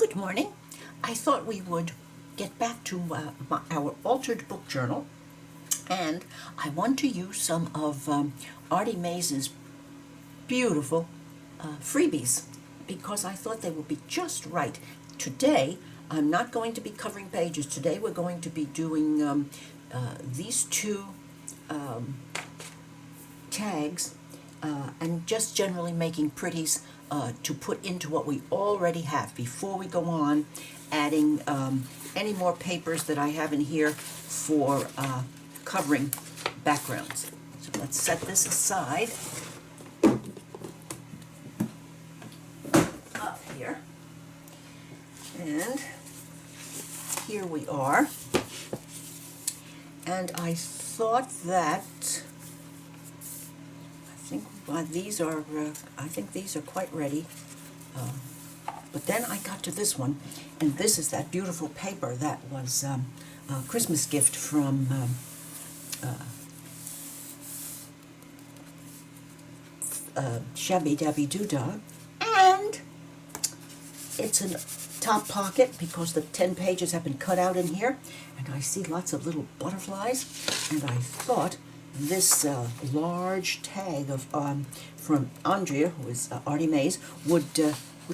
Good morning. I thought we would get back to our altered book journal, and I want to use some of Artymaze's beautiful freebies because I thought they would be just right. Today, I'm not going to be covering pages. Today, we're going to be doing these two tags and just generally making pretties to put into what we already have before we go on adding any more papers that I have in here for covering backgrounds. So let's set this aside up here. And here we are. And I thought that I think these are quite ready. But then I got to this one, and this is that beautiful paper that was a Christmas gift from Shabby Dabby Doodah, and it's a top pocket because the 10 pages have been cut out in here, and I see lots of little butterflies, and I thought this large tag of from Andrea, who is Artymaze, would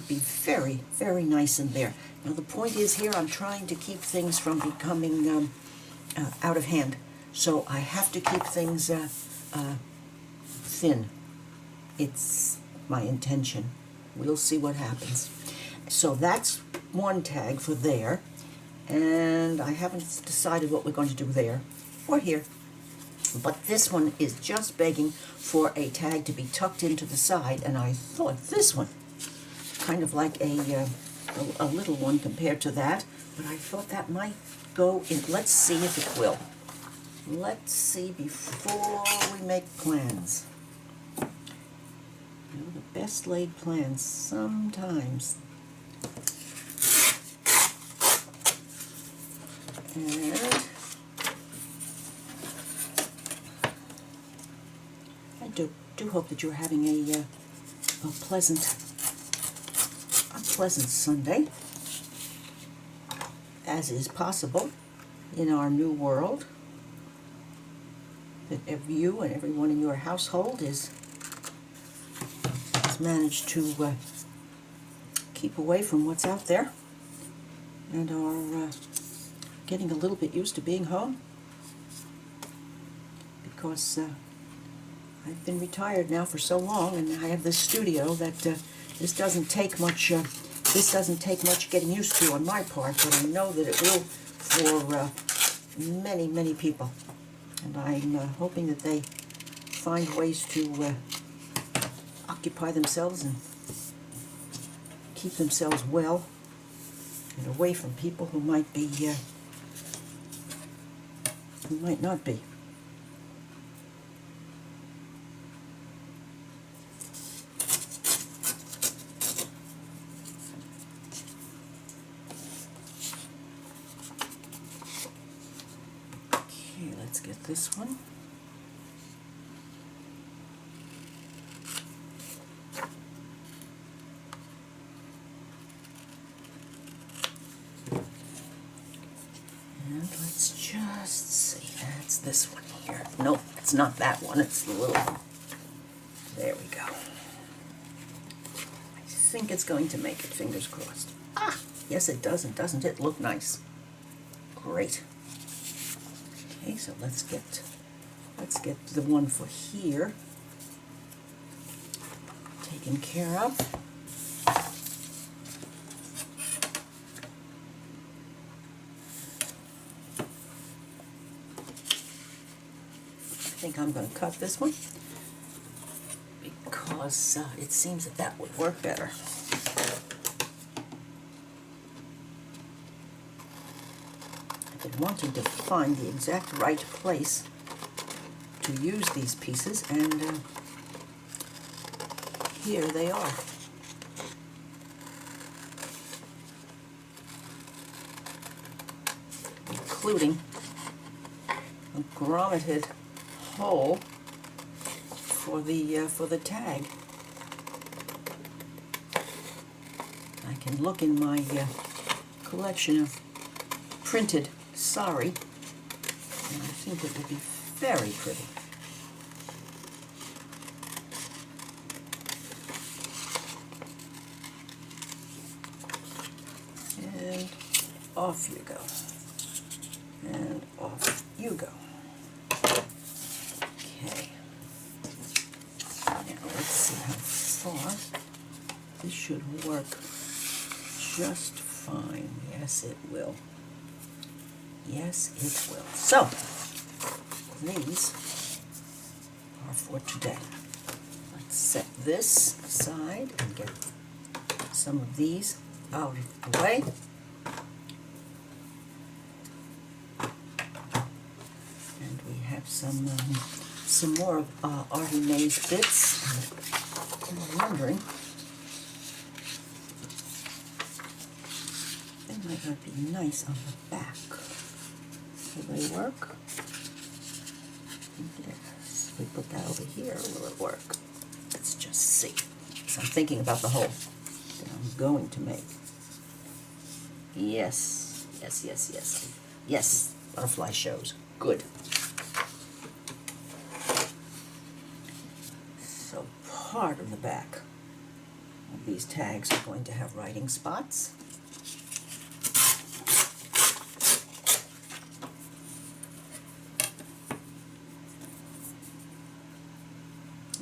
be very, very nice in there. Now the point is here, I'm trying to keep things from becoming out of hand, so I have to keep things thin. It's my intention. We'll see what happens. So that's one tag for there, and I haven't decided what we're going to do there or here. But this one is just begging for a tag to be tucked into the side, and I thought this one, kind of like a little one compared to that, but I thought that might go in. Let's see if it will. Let's see before we make plans. You know, the best laid plans sometimes. And I do hope that you're having a pleasant Sunday, as is possible in our new world. That you and everyone in your household has managed to keep away from what's out there and are getting a little bit used to being home, because I've been retired now for so long, and I have this studio that this doesn't take much getting used to on my part, but I know that it will for many, many people, and I'm hoping that they find ways to occupy themselves and keep themselves well and away from people who might be who might not be. Okay, let's get this one. And let's just see, that's this one here. Nope, it's not that one, it's the little one. There we go. I think it's going to make it, fingers crossed. Ah, yes it does, and doesn't it look nice? Great. Okay, so let's get the one for here taken care of. I think I'm going to cut this one because it seems that would work better. I've been wanting to find the exact right place to use these pieces, and here they are. Including a grommeted hole for the tag. I can look in my collection of printed sari, and I think it will be very pretty. And off you go. And off you go. Okay. Now let's see how far. This should work just fine. Yes, it will. Yes, it will. So, these are for today. Let's set this aside and get some of these out of the way. And we have some more of Artymaze bits. I'm wondering, they might not be nice on the back. Will they work? Yes. We put that over here. Will it work? Let's just see. So I'm thinking about the hole that I'm going to make. Yes. Yes, yes, yes. Yes. Butterfly shows. Good. So part of the back of these tags are going to have writing spots.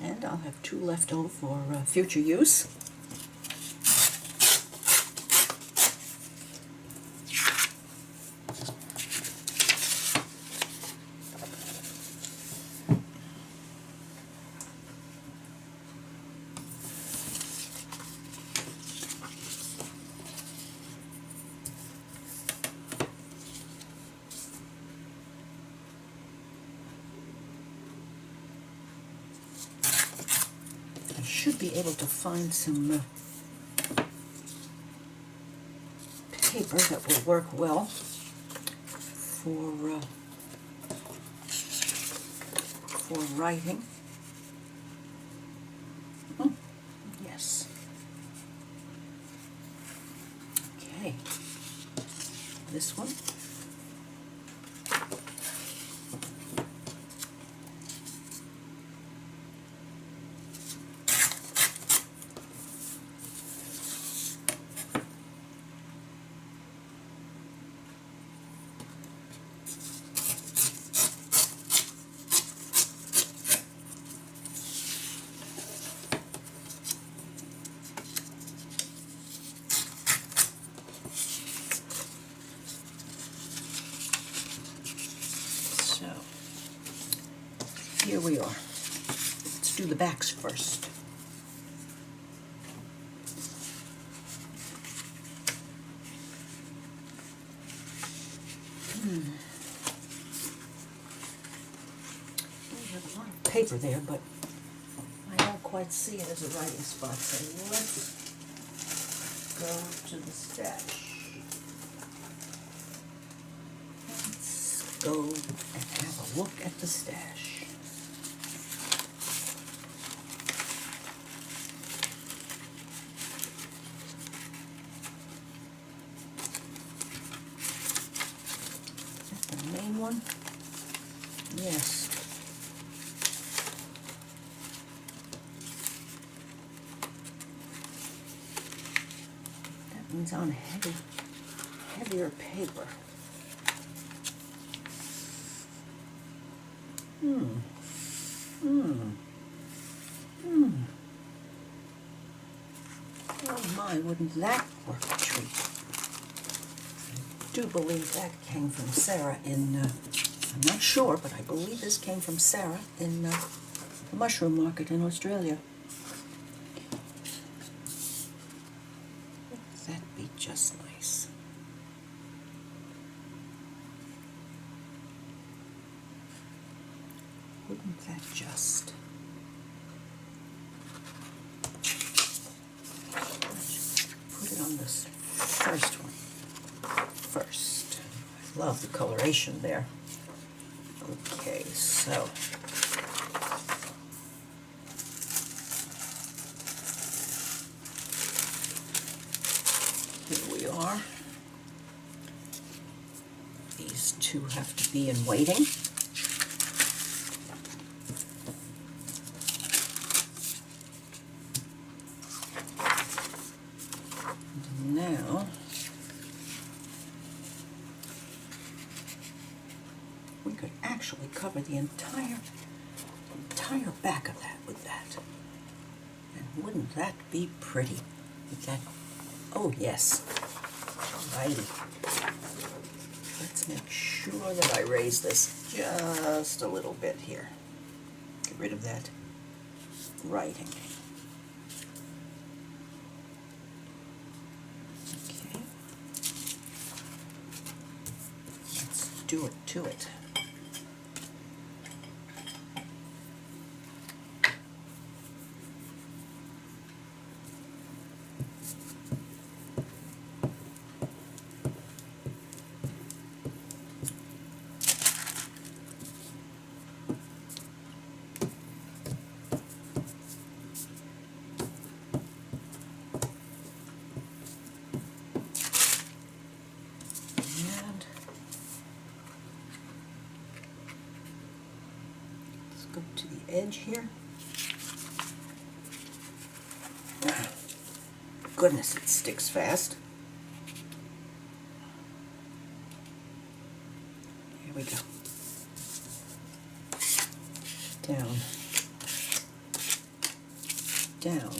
And I'll have 2 left over for future use. Should be able to find some paper that will work well for writing. Yes. Okay. This one. Here we are. Let's do the backs first. We have a lot of paper there, but I don't quite see it as a writing spot. So let's go to the stash. Let's go and have a look at the stash. Main one? Yes. That means on heavier paper. Oh my, wouldn't that work a treat? I do believe that came from Sarah in, I'm not sure, but I believe this came from Sarah in the mushroom market in Australia. Wouldn't that be just nice? Wouldn't that just? Let's put it on this first one first. I love the coloration there. Okay, so are. These two have to be in waiting. And now, we could actually cover the entire back of that with that. And wouldn't that be pretty? With that, oh yes. Alrighty. Let's make sure that I raise this just a little bit here. Get rid of that writing. Okay. Let's do it to it. Go to the edge here. Goodness, it sticks fast. Here we go. Down. Down.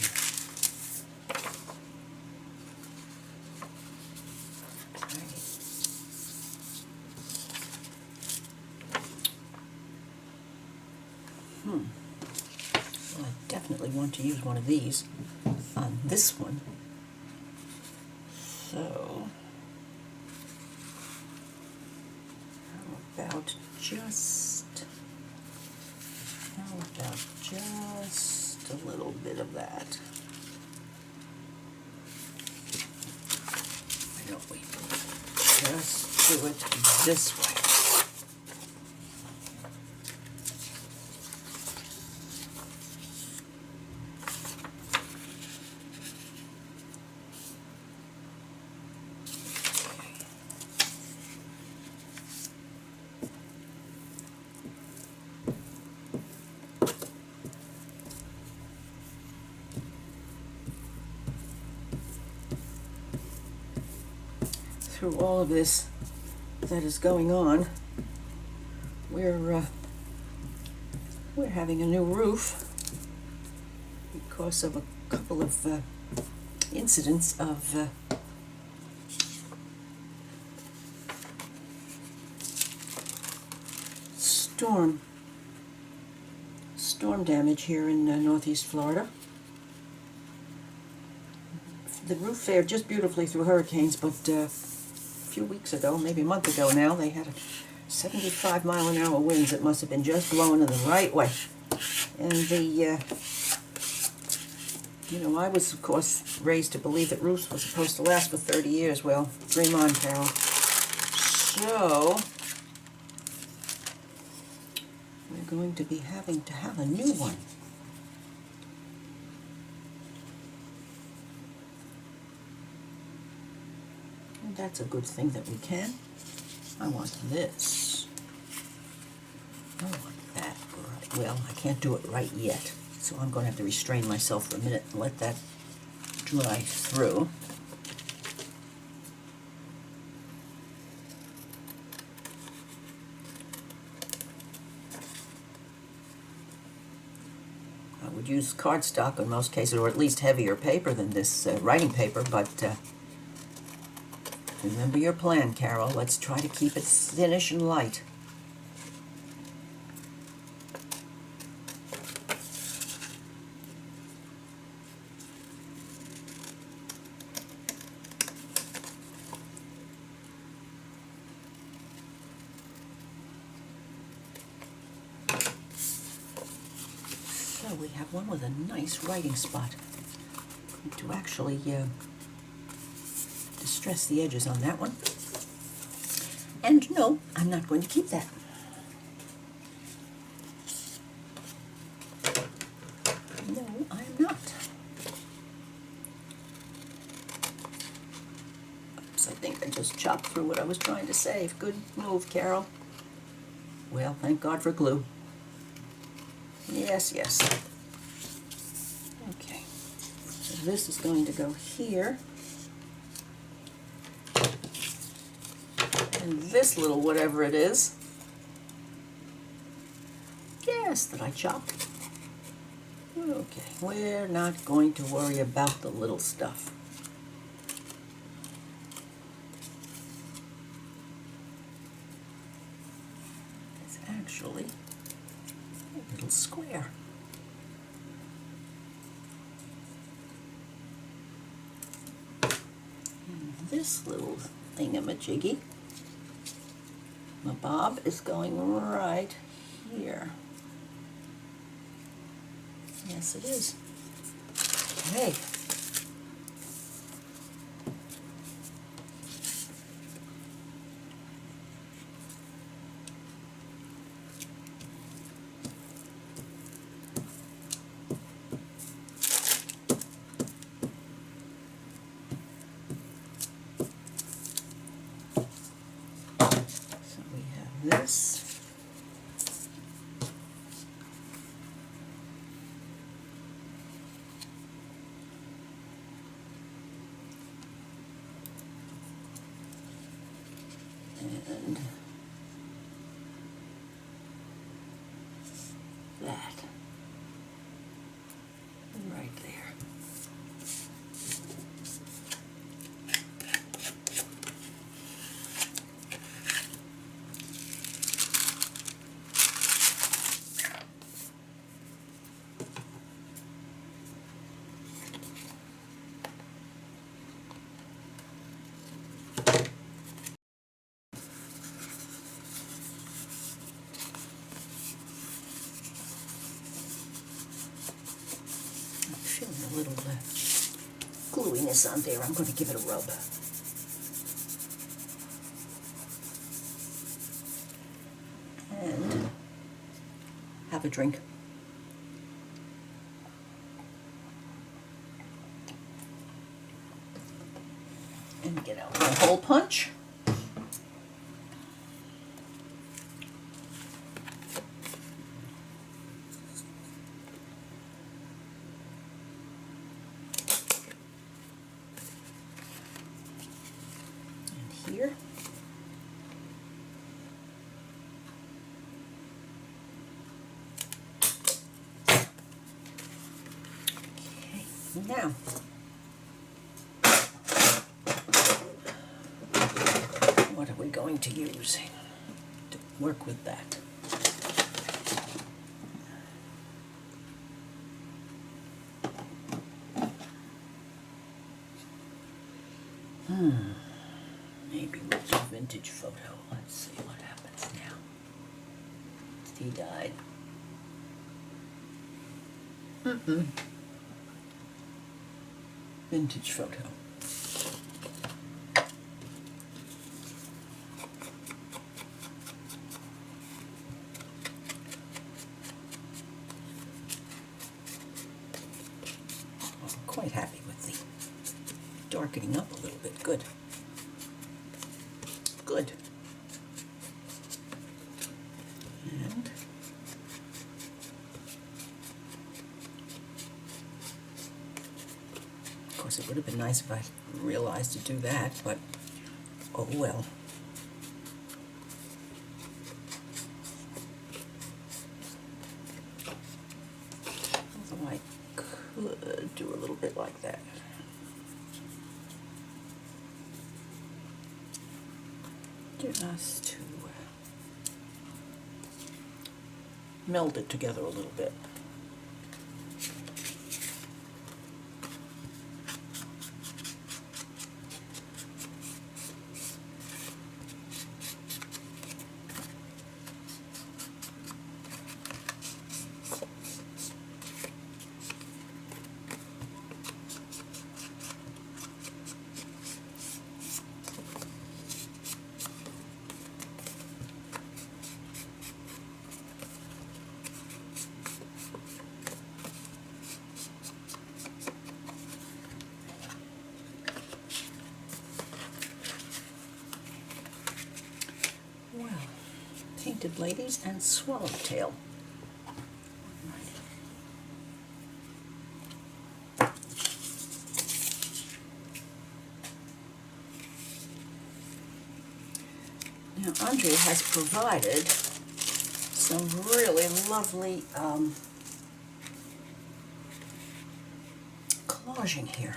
Well, I definitely want to use one of these on this one. So, how about just a little bit of that? Why don't we just do it this way? Through all of this that is going on, we're having a new roof because of a couple of incidents of storm damage here in northeast Florida. The roof fared just beautifully through hurricanes, but a few weeks ago, maybe a month ago now, they had 75-mile-an-hour winds that must have been just blowing in the right way. And I was, of course, raised to believe that roofs were supposed to last for 30 years. Well, dream on, Carol. So, we're going to be having to have a new one. That's a good thing that we can. I want this. I want that. Right. Well, I can't do it right yet, so I'm going to have to restrain myself for a minute and let that dry through. I would use cardstock in most cases, or at least heavier paper than this writing paper, but remember your plan, Carol. Let's try to keep it thinnish and light. So we have one with a nice writing spot. I'm going to actually distress the edges on that one. And no, I'm not going to keep that. No, I am not. Oops, I think I just chopped through what I was trying to save. Good move, Carol. Well, thank God for glue. Yes, yes. Okay, so this is going to go here. And this little whatever it is, yes, that I chopped. Okay, we're not going to worry about the little stuff. It's actually a little square. And this little thingamajiggy, my bob, is going right here. Yes, it is. Okay. So we have this. And that right there. Feeling a little gluiness on there. I'm going to give it a rub. And have a drink. And get out my hole punch. Here. Okay, now what are we going to use to work with that? Maybe with a vintage photo. Let's see what happens now. He died. Vintage photo. I'm quite happy with the darkening up a little bit. Good. Good. And of course it would have been nice if I realized to do that, but oh well. Although I could do a little bit like that. Just to meld it together a little bit. Painted Ladies and Swallowtail. Now, Andrea has provided some really lovely collaging here.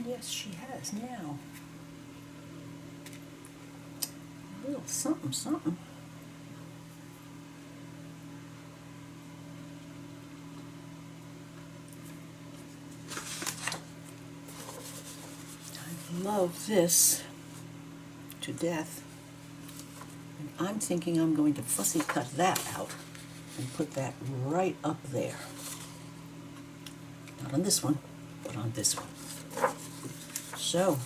Yes, she has now. A little something, something. I love this to death. And I'm thinking I'm going to fussy cut that out and put that right up there. Not on this one, but on this one. So,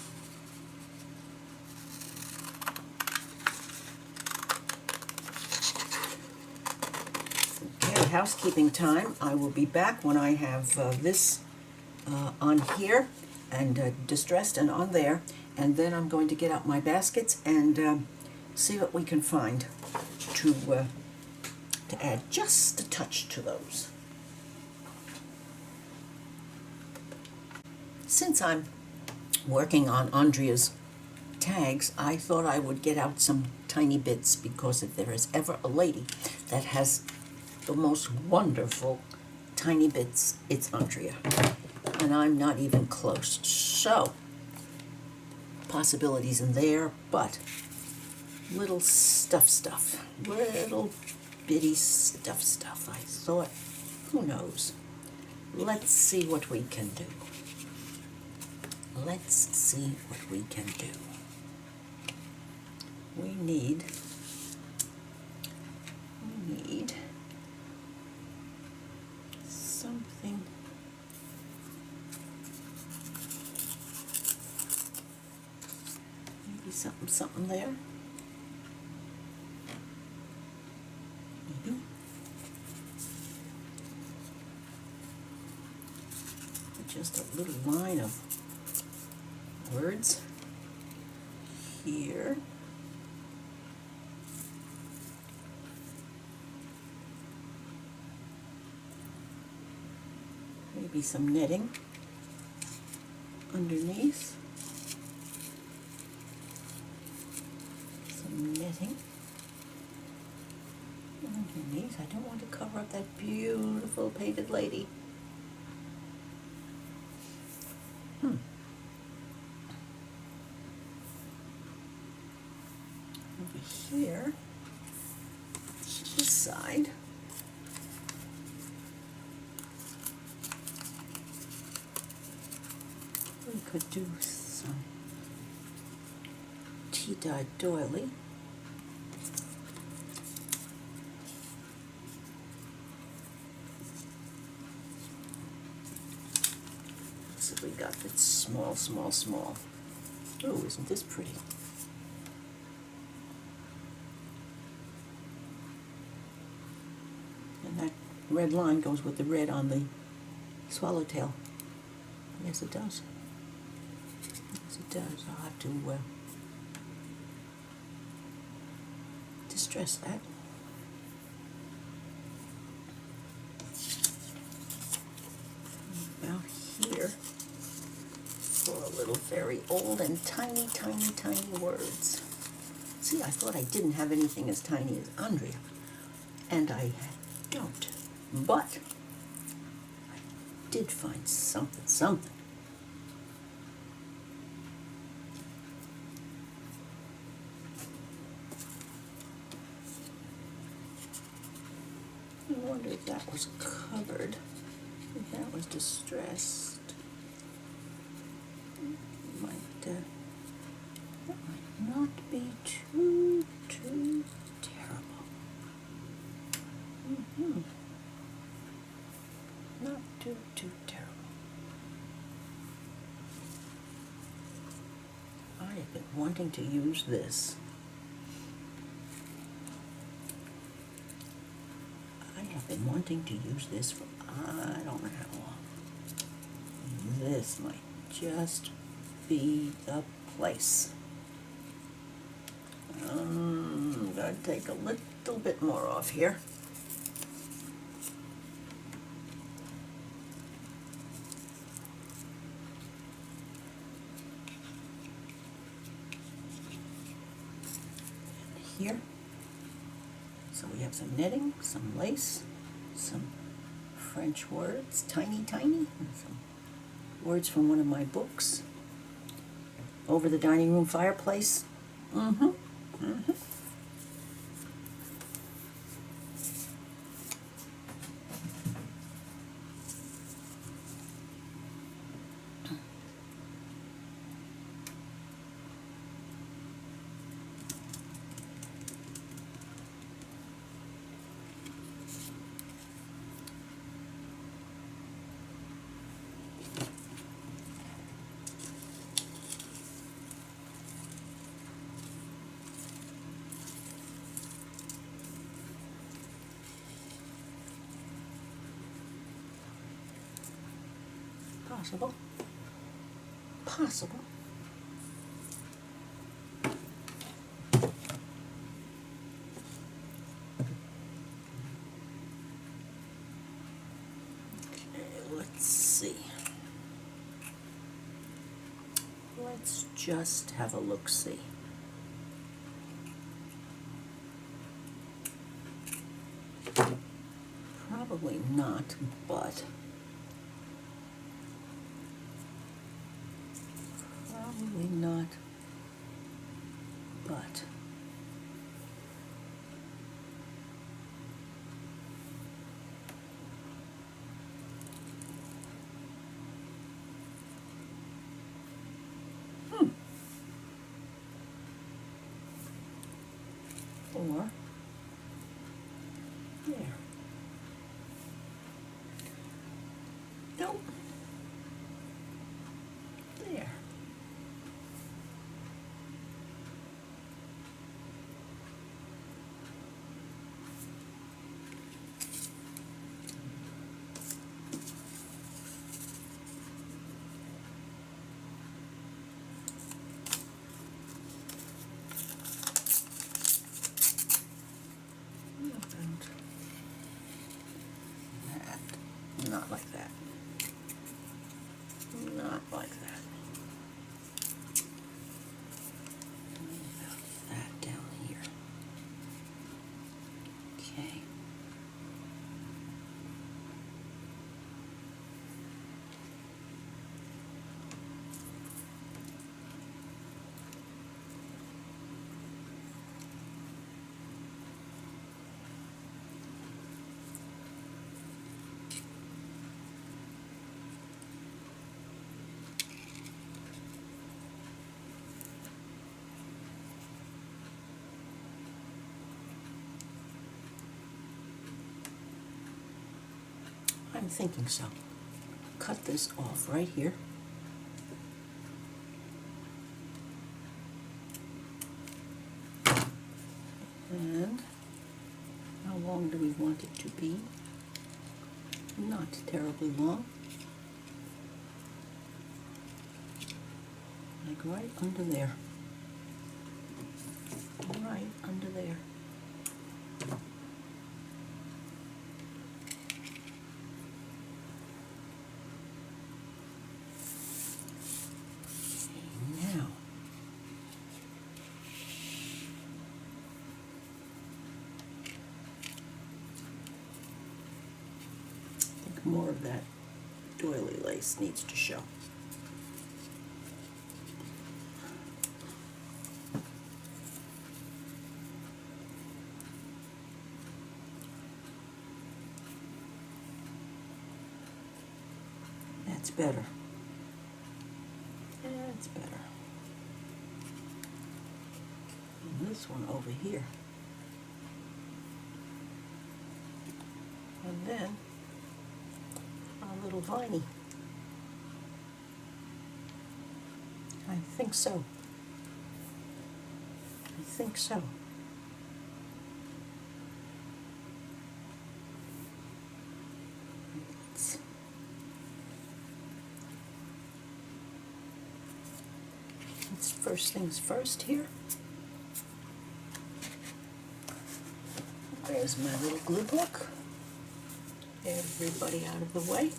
okay, housekeeping time. I will be back when I have this on here and distressed and on there, and then I'm going to get out my baskets and see what we can find to add just a touch to those. Since I'm working on Andrea's tags, I thought I would get out some tiny bits, because if there is ever a lady that has the most wonderful tiny bits, it's Andrea. And I'm not even close. So, possibilities in there, but little stuff. Little bitty stuff. I thought, who knows? Let's see what we can do. Let's see what we can do. We need something. Maybe something there. Maybe. Just a little line of words here. Maybe some netting underneath. Some netting underneath. I don't want to cover up that beautiful painted lady. Over here, this side. We could do some tea-dyed doily. So we got it small. Oh, isn't this pretty? And that red line goes with the red on the swallowtail. Yes, it does. Yes, it does. I'll have to distress that. About here for a little very old and tiny words. See, I thought I didn't have anything as tiny as Andrea, and I don't. But I did find something. I wonder if that was covered, if that was distressed. That might not be too terrible. Not too terrible. I have been wanting to use this. For I don't know how long. This might just be the place. I'm going to take a little bit more off here. Here. So we have some knitting, some lace, some French words, tiny, tiny, some words from one of my books. Over the dining room fireplace. Possible. Possible. Okay, let's see. Let's just have a look-see. Probably not, but probably not, but or there. Nope. There. And that. Not like that. Not like that. About that down here. Okay. I'm thinking so. Cut this off right here. And how long do we want it to be? Not terribly long. Like right under there. Right under there. Now, I think more of that doily lace needs to show. That's better. That's better. And this one over here. And then a little viney. I think so. I think so. let's first things first here. There's my little glue book. Everybody out of the way.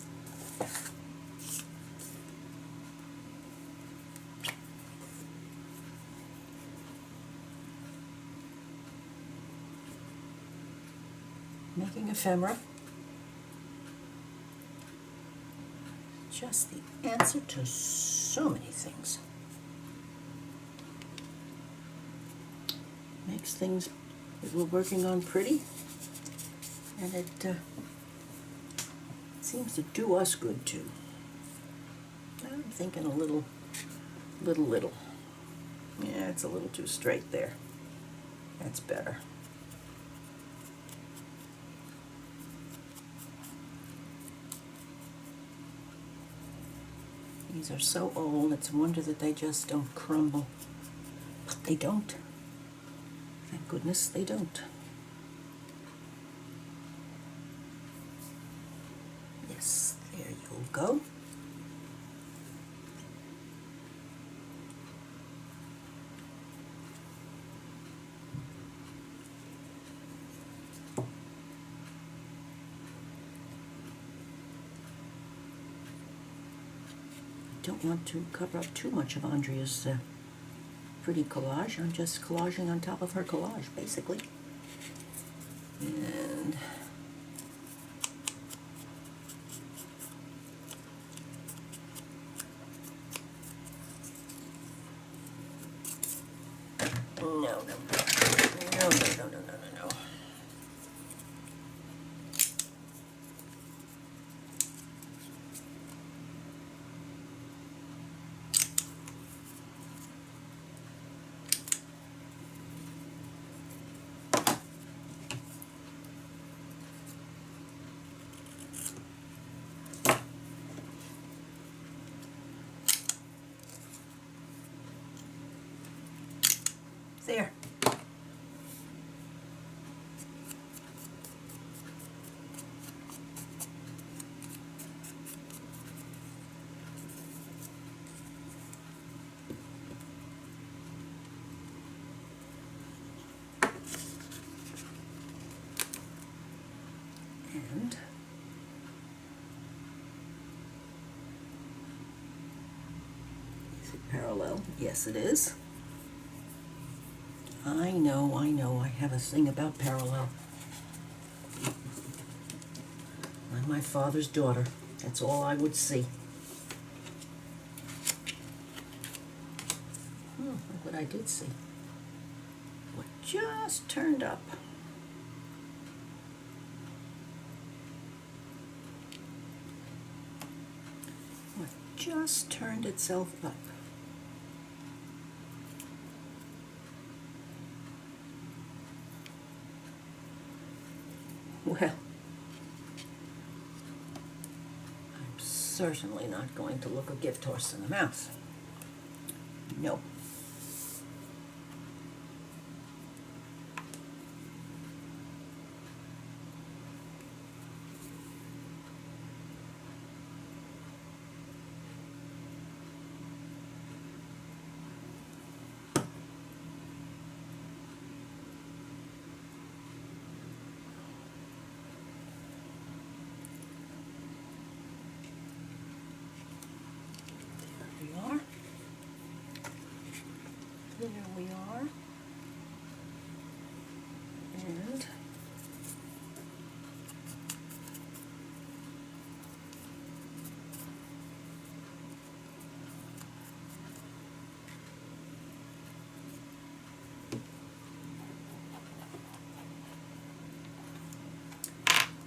Making ephemera. Just the answer to so many things. Makes things that we're working on pretty, and it seems to do us good too. I'm thinking a little. Yeah, it's a little too straight there. That's better. These are so old, it's a wonder that they just don't crumble. But they don't. Thank goodness they don't. Yes, there you'll go. Don't want to cover up too much of Andrea's pretty collage. I'm just collaging on top of her collage, basically. And no. There. And is it parallel? Yes, it is. I know, I have a thing about parallel. I'm my father's daughter. That's all I would see. Look what I did see. What just turned up. What just turned itself up. Well, I'm certainly not going to look a gift horse in the mouth. No. There we are. And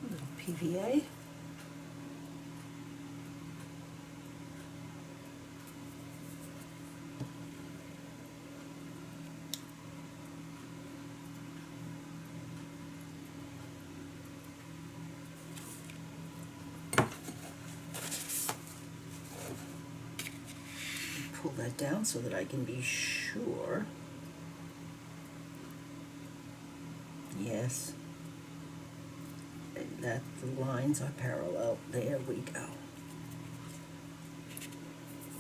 a little PVA. Pull that down so that I can be sure. Yes, that the lines are parallel. There we go.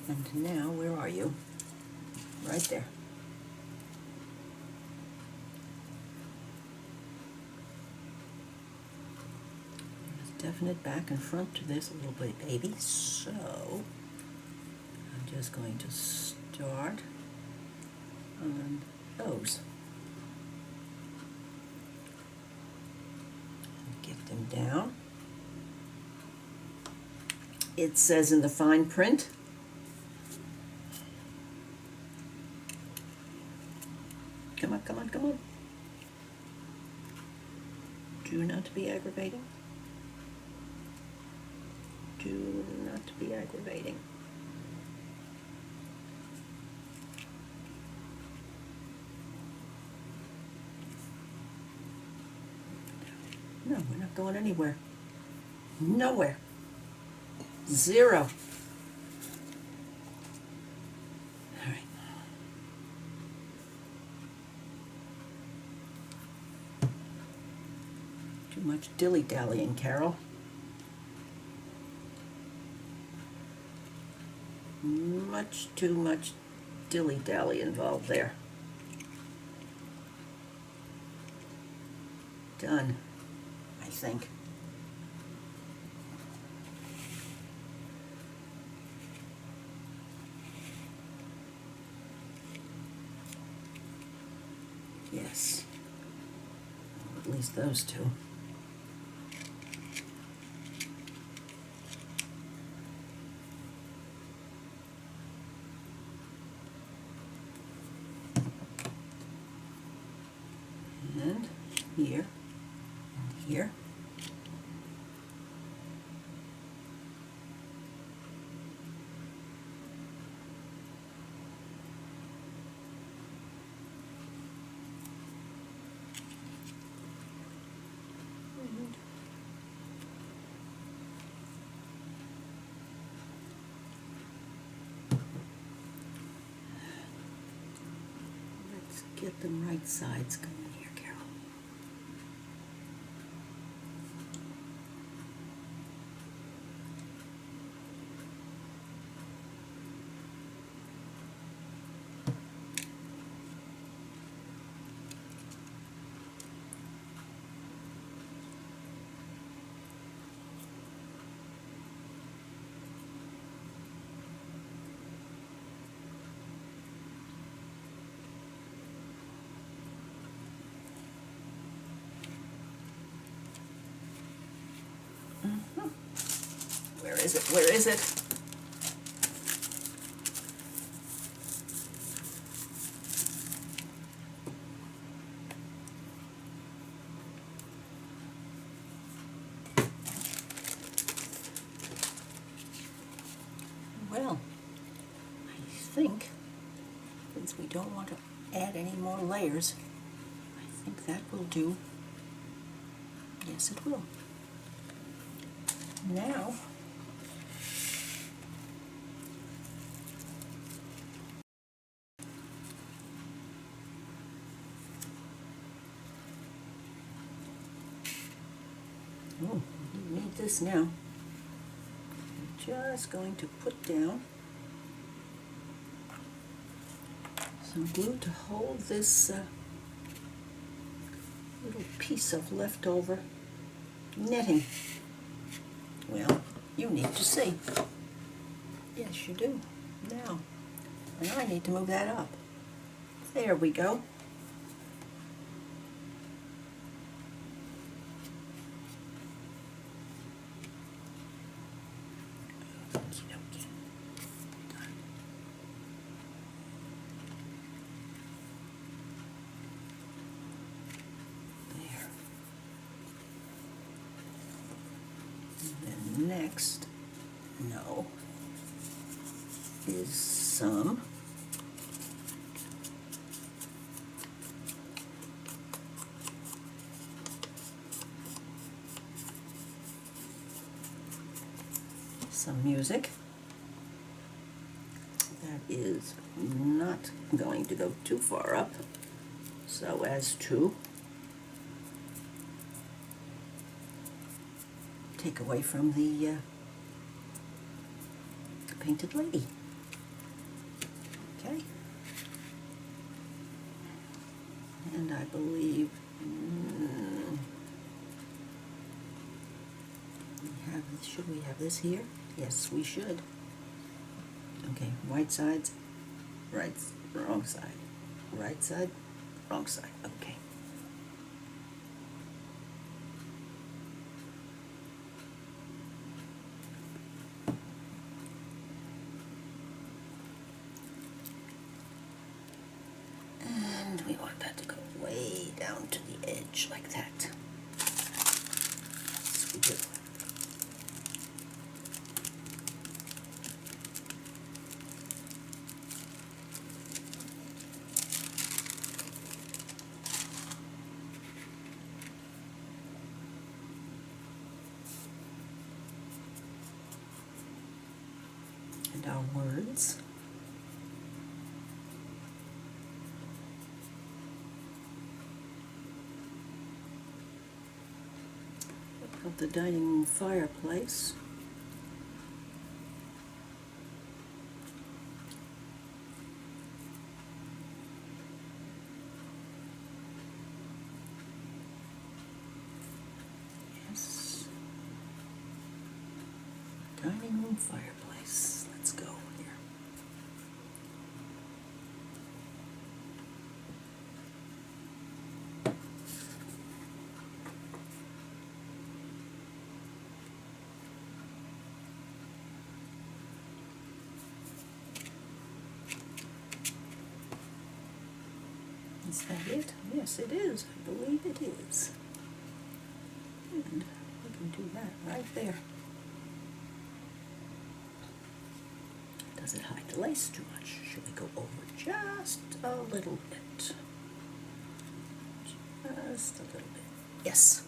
And now, where are you? right there. There's definite back and front to this little baby, so I'm just going to start on those. Get them down. It says in the fine print, come on, come on, come on. Do not be aggravating. Do not be aggravating. No, we're not going anywhere. Nowhere. 0. All right. Too much dilly-dallying, Carol. Much too much dilly-dally involved there. Done, I think. Yes, at least those two. And here, and here. Let's get them right sides going here, Carol. Where is it? Where is it? Well, I think since we don't want to add any more layers, I think that will do. Yes, it will. Now, oh, we need this now. I'm just going to put down some glue to hold this little piece of leftover netting. Well, you need to see. Yes, you do. Now, and I need to move that up. There we go. Okey-dokey. Done. There. And then next, no, is some music that is not going to go too far up, so as to take away from the painted lady. Okay, And I believe should we have this here? Yes, we should. Okay, right sides, wrong side, right side, wrong side. Okay. And we want that to go way down to the edge like that. Yes, we do. And our words. Of the dining room fireplace. Yes. Dining room fireplace. Let's go here. Is that it? Yes, it is. I believe it is. And we can do that right there. Does it hide the lace too much? Should we go over just a little bit? Just a little bit. Yes.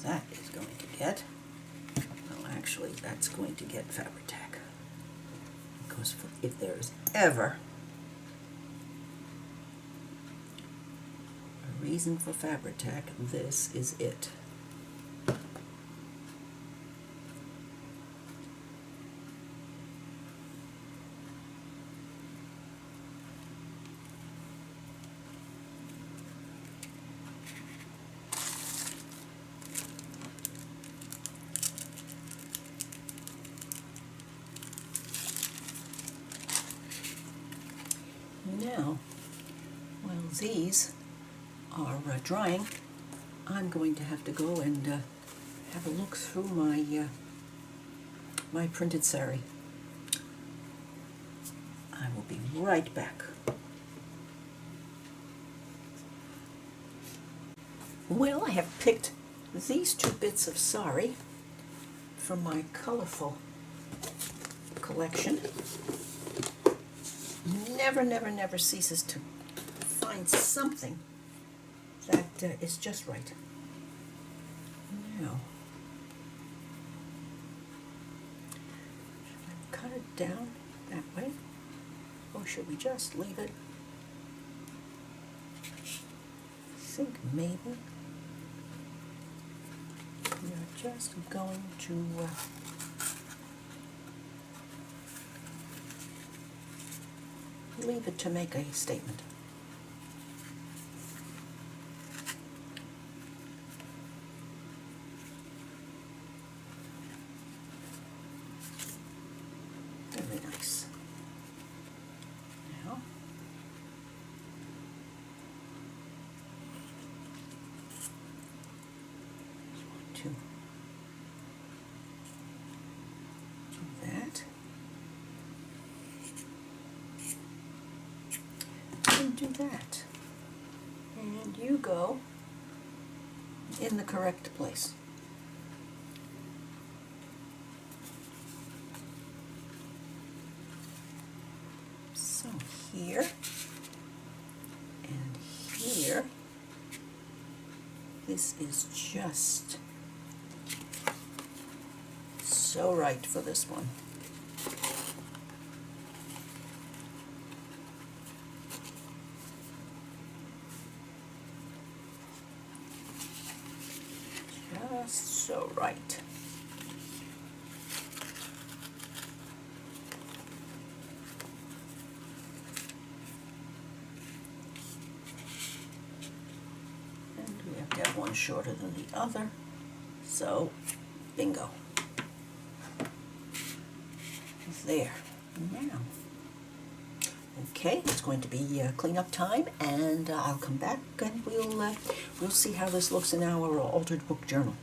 That is going to get, well, actually, that's going to get Fabri-Tac. Because if there's ever a reason for Fabri-Tac, this is it. Now, while these are drying, I'm going to have to go and have a look through my my printed sari. I will be right back. Well, I have picked these two bits of sari from my colorful collection. Never ceases to find something that is just right. Now, should I cut it down that way, or should we just leave it? I think maybe we are just going to leave it to make a statement. Very nice. Now, just want to do that. And do that. And you go in the correct place. So here and here, this is just so right for this one. Just so right. shorter than the other. So, bingo. There. Now. Okay, it's going to be cleanup time, and I'll come back and we'll see how this looks in our altered book journal.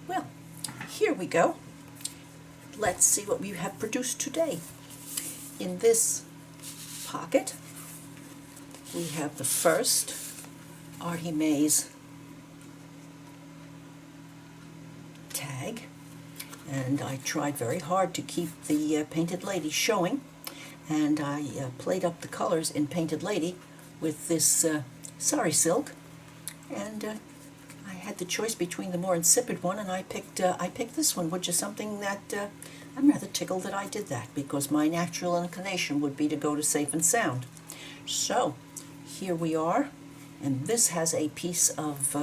Well, here we go. Let's see what we have produced today. In this pocket, we have the first Artymaze tag, and I tried very hard to keep the Painted Lady showing, and I played up the colors in Painted Lady with this sari silk, and I had the choice between the more insipid one, and I picked this one, which is something that I'm rather tickled that I did that, because my natural inclination would be to go to Safe and Sound. So here we are, and this has a piece of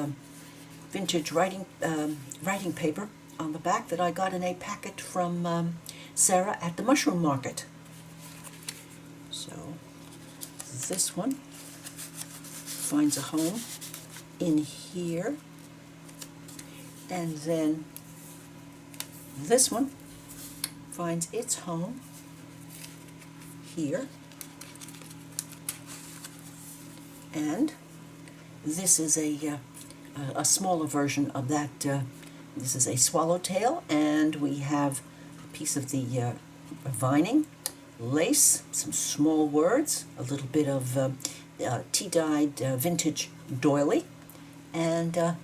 vintage writing paper on the back that I got in a packet from Sarah at the Mushroom Market. So this one finds a home in here, and then this one finds its home here, and this is a smaller version of that. This is a swallowtail, and we have a piece of the vining, lace, some small words, a little bit of tea-dyed vintage doily, and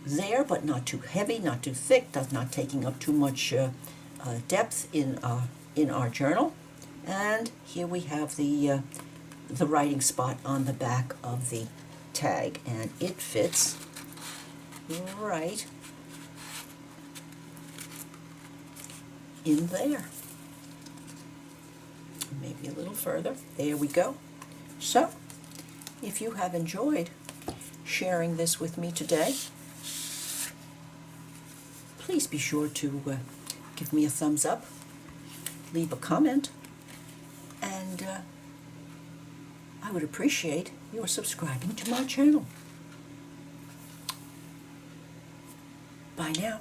there, but not too heavy, not too thick, not taking up too much depth in our journal. And here we have the writing spot on the back of the tag, and it fits right in there. Maybe a little further. There we go. So, if you have enjoyed sharing this with me today, please be sure to give me a thumbs up, leave a comment, and I would appreciate your subscribing to my channel. Bye now.